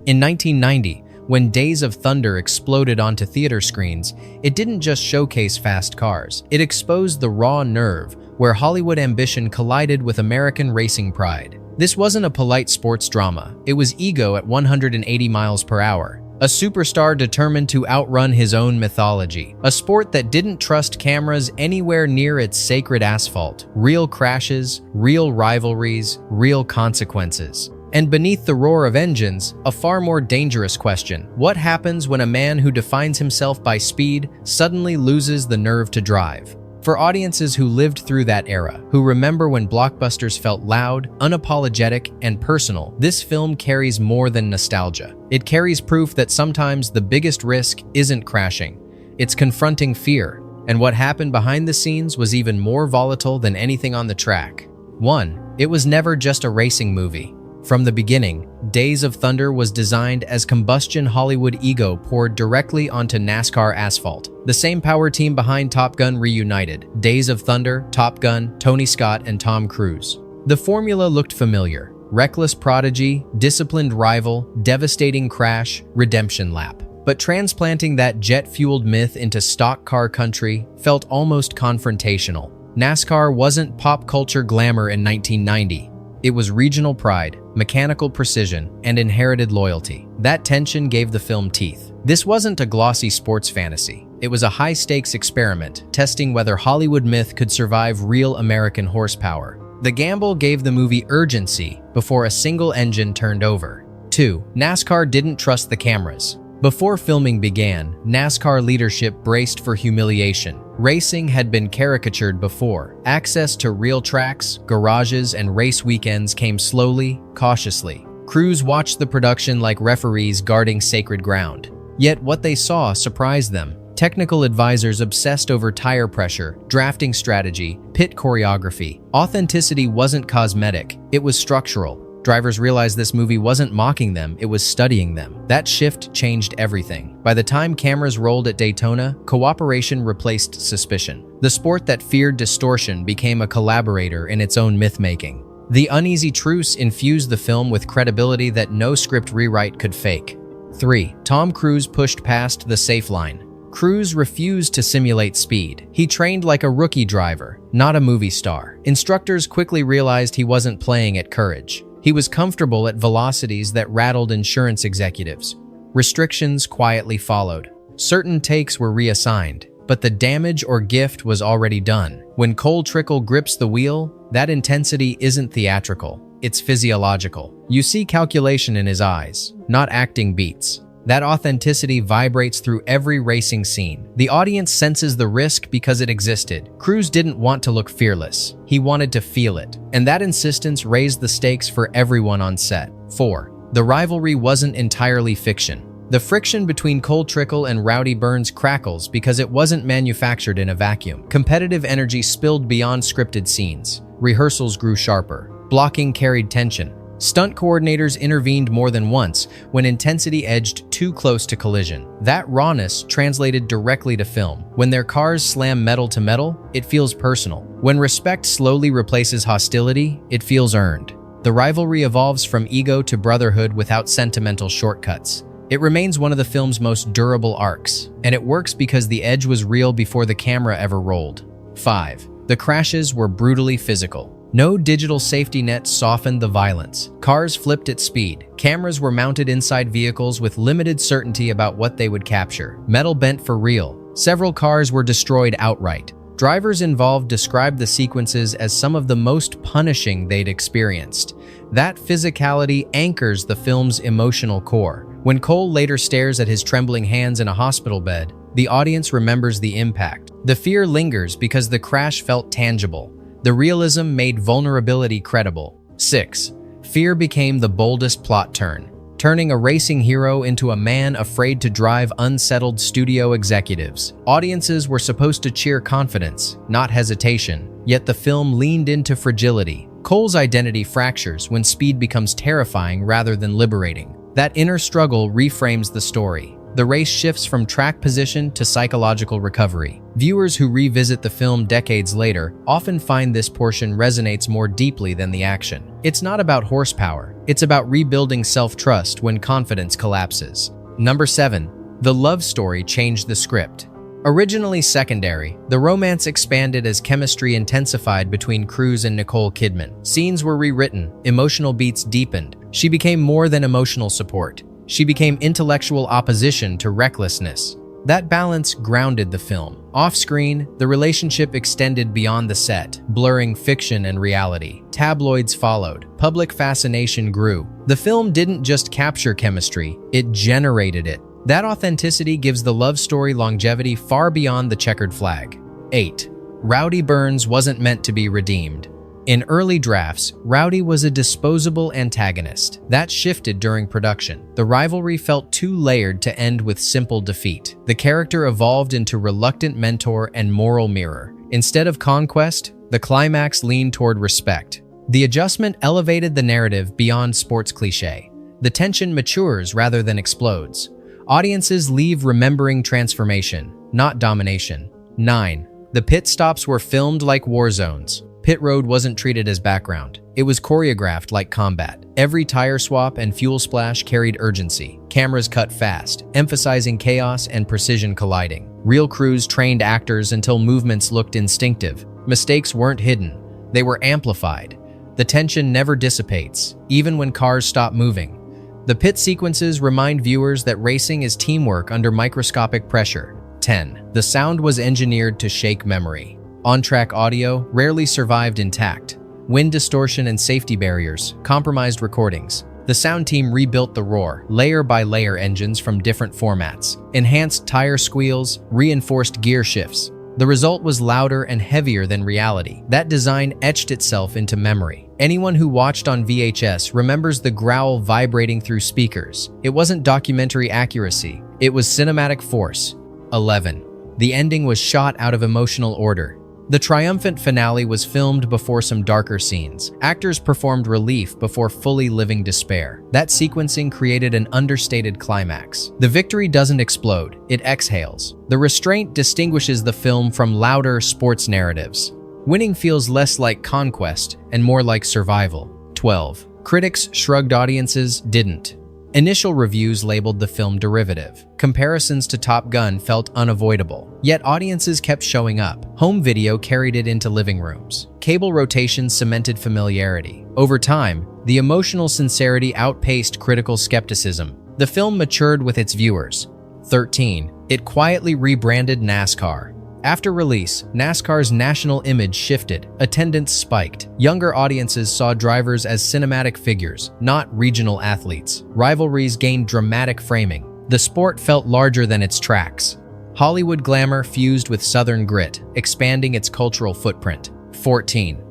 In 1990, when Days of Thunder exploded onto theater screens, it didn't just showcase fast cars. It exposed the raw nerve where Hollywood ambition collided with American racing pride. This wasn't a polite sports drama. It was ego at 180 miles per hour. A superstar determined to outrun his own mythology. A sport that didn't trust cameras anywhere near its sacred asphalt. Real crashes, real rivalries, real consequences. And beneath the roar of engines, a far more dangerous question. What happens when a man who defines himself by speed suddenly loses the nerve to drive? For audiences who lived through that era, who remember when blockbusters felt loud, unapologetic, and personal, this film carries more than nostalgia. It carries proof that sometimes the biggest risk isn't crashing. It's confronting fear. And what happened behind the scenes was even more volatile than anything on the track. 1. It was never just a racing movie. From the beginning, Days of Thunder was designed as combustion Hollywood ego poured directly onto NASCAR asphalt. The same power team behind Top Gun reunited. Days of Thunder, Top Gun, Tony Scott, and Tom Cruise. The formula looked familiar. Reckless prodigy, disciplined rival, devastating crash, redemption lap. But transplanting that jet-fueled myth into stock car country felt almost confrontational. NASCAR wasn't pop culture glamour in 1990. It was regional pride, mechanical precision, and inherited loyalty. That tension gave the film teeth. This wasn't a glossy sports fantasy. It was a high-stakes experiment, testing whether Hollywood myth could survive real American horsepower. The gamble gave the movie urgency before a single engine turned over. 2. NASCAR didn't trust the cameras. Before filming began, NASCAR leadership braced for humiliation. Racing had been caricatured before. Access to real tracks, garages, and race weekends came slowly, cautiously. Crews watched the production like referees guarding sacred ground. Yet what they saw surprised them. Technical advisors obsessed over tire pressure, drafting strategy, pit choreography. Authenticity wasn't cosmetic, it was structural. Drivers realized this movie wasn't mocking them, it was studying them. That shift changed everything. By the time cameras rolled at Daytona, cooperation replaced suspicion. The sport that feared distortion became a collaborator in its own myth-making. The uneasy truce infused the film with credibility that no script rewrite could fake. 3. Tom Cruise pushed past the safe line. Cruise refused to simulate speed. He trained like a rookie driver, not a movie star. Instructors quickly realized he wasn't playing at courage. He was comfortable at velocities that rattled insurance executives. Restrictions quietly followed. Certain takes were reassigned, but the damage or gift was already done. When Cole Trickle grips the wheel, that intensity isn't theatrical, it's physiological. You see calculation in his eyes, not acting beats. That authenticity vibrates through every racing scene. The audience senses the risk because it existed. Cruise didn't want to look fearless. He wanted to feel it. And that insistence raised the stakes for everyone on set. 4. The rivalry wasn't entirely fiction. The friction between Cole Trickle and Rowdy Burns crackles because it wasn't manufactured in a vacuum. Competitive energy spilled beyond scripted scenes. Rehearsals grew sharper. Blocking carried tension. Stunt coordinators intervened more than once when intensity edged too close to collision. That rawness translated directly to film. When their cars slam metal to metal, it feels personal. When respect slowly replaces hostility, it feels earned. The rivalry evolves from ego to brotherhood without sentimental shortcuts. It remains one of the film's most durable arcs, and it works because the edge was real before the camera ever rolled. 5. The crashes were brutally physical. No digital safety net softened the violence. Cars flipped at speed. Cameras were mounted inside vehicles with limited certainty about what they would capture. Metal bent for real. Several cars were destroyed outright. Drivers involved described the sequences as some of the most punishing they'd experienced. That physicality anchors the film's emotional core. When Cole later stares at his trembling hands in a hospital bed, the audience remembers the impact. The fear lingers because the crash felt tangible. The realism made vulnerability credible. 6. Fear became the boldest plot turn, turning a racing hero into a man afraid to drive unsettled studio executives. Audiences were supposed to cheer confidence, not hesitation, yet the film leaned into fragility. Cole's identity fractures when speed becomes terrifying rather than liberating. That inner struggle reframes the story. The race shifts from track position to psychological recovery. Viewers who revisit the film decades later often find this portion resonates more deeply than the action. It's not about horsepower, It's about rebuilding self-trust when confidence collapses. Number 7. The love story changed the script. Originally secondary, the romance expanded as chemistry intensified between Cruise and Nicole Kidman. Scenes were rewritten, emotional beats deepened. She became more than emotional support. She became intellectual opposition to recklessness. That balance grounded the film. Off-screen, the relationship extended beyond the set, blurring fiction and reality. Tabloids followed. Public fascination grew. The film didn't just capture chemistry, it generated it. That authenticity gives the love story longevity far beyond the checkered flag. 8. Rowdy Burns wasn't meant to be redeemed. In early drafts, Rowdy was a disposable antagonist. That shifted during production. The rivalry felt too layered to end with simple defeat. The character evolved into reluctant mentor and moral mirror. Instead of conquest, the climax leaned toward respect. The adjustment elevated the narrative beyond sports cliché. The tension matures rather than explodes. Audiences leave remembering transformation, not domination. 9. The pit stops were filmed like war zones. Pit road wasn't treated as background. It was choreographed like combat. Every tire swap and fuel splash carried urgency. Cameras cut fast, emphasizing chaos and precision colliding. Real crews trained actors until movements looked instinctive. Mistakes weren't hidden. They were amplified. The tension never dissipates, even when cars stop moving. The pit sequences remind viewers that racing is teamwork under microscopic pressure. 10. The sound was engineered to shake memory. On-track audio rarely survived intact. Wind distortion and safety barriers compromised recordings. The sound team rebuilt the roar, layer by layer engines from different formats, enhanced tire squeals, reinforced gear shifts. The result was louder and heavier than reality. That design etched itself into memory. Anyone who watched on VHS remembers the growl vibrating through speakers. It wasn't documentary accuracy, it was cinematic force. 11. The ending was shot out of emotional order. The triumphant finale was filmed before some darker scenes. Actors performed relief before fully living despair. That sequencing created an understated climax. The victory doesn't explode, it exhales. The restraint distinguishes the film from louder sports narratives. Winning feels less like conquest and more like survival. 12. Critics shrugged, audiences didn't. Initial reviews labeled the film derivative. Comparisons to Top Gun felt unavoidable. Yet audiences kept showing up. Home video carried it into living rooms. Cable rotation cemented familiarity. Over time, the emotional sincerity outpaced critical skepticism. The film matured with its viewers. 13. It quietly rebranded NASCAR. After release, NASCAR's national image shifted, attendance spiked. Younger audiences saw drivers as cinematic figures, not regional athletes. Rivalries gained dramatic framing. The sport felt larger than its tracks. Hollywood glamour fused with Southern grit, expanding its cultural footprint. 14.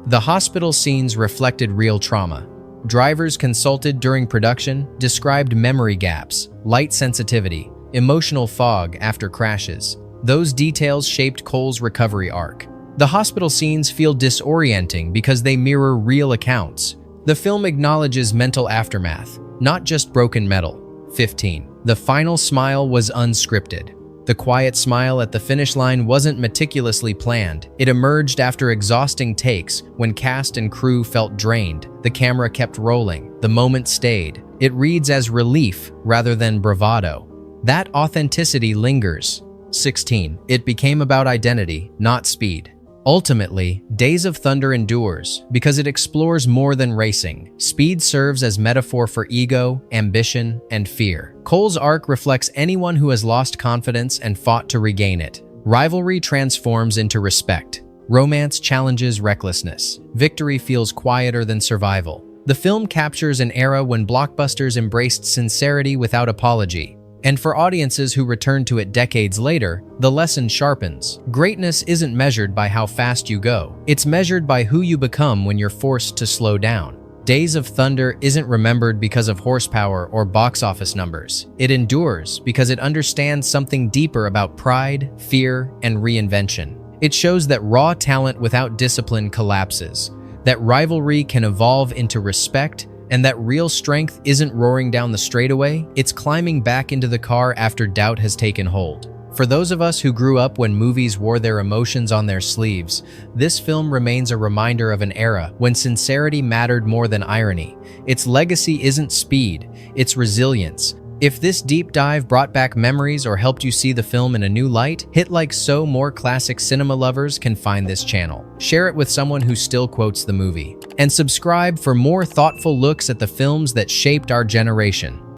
The hospital scenes reflected real trauma. Drivers consulted during production described memory gaps, light sensitivity, emotional fog after crashes. Those details shaped Cole's recovery arc. The hospital scenes feel disorienting because they mirror real accounts. The film acknowledges mental aftermath, not just broken metal. 15. The final smile was unscripted. The quiet smile at the finish line wasn't meticulously planned. It emerged after exhausting takes when cast and crew felt drained. The camera kept rolling. The moment stayed. It reads as relief rather than bravado. That authenticity lingers. 16. It became about identity, not speed. Ultimately, Days of Thunder endures because it explores more than racing. Speed serves as metaphor for ego, ambition, and fear. Cole's arc reflects anyone who has lost confidence and fought to regain it. Rivalry transforms into respect. Romance challenges recklessness. Victory feels quieter than survival. The film captures an era when blockbusters embraced sincerity without apology. And for audiences who return to it decades later, the lesson sharpens. Greatness isn't measured by how fast you go. It's measured by who you become when you're forced to slow down. Days of Thunder isn't remembered because of horsepower or box office numbers. It endures because it understands something deeper about pride, fear, and reinvention. It shows that raw talent without discipline collapses, that rivalry can evolve into respect, and that real strength isn't roaring down the straightaway, it's climbing back into the car after doubt has taken hold. For those of us who grew up when movies wore their emotions on their sleeves, this film remains a reminder of an era when sincerity mattered more than irony. Its legacy isn't speed, it's resilience. If this deep dive brought back memories or helped you see the film in a new light, hit like so more classic cinema lovers can find this channel. Share it with someone who still quotes the movie. And subscribe for more thoughtful looks at the films that shaped our generation.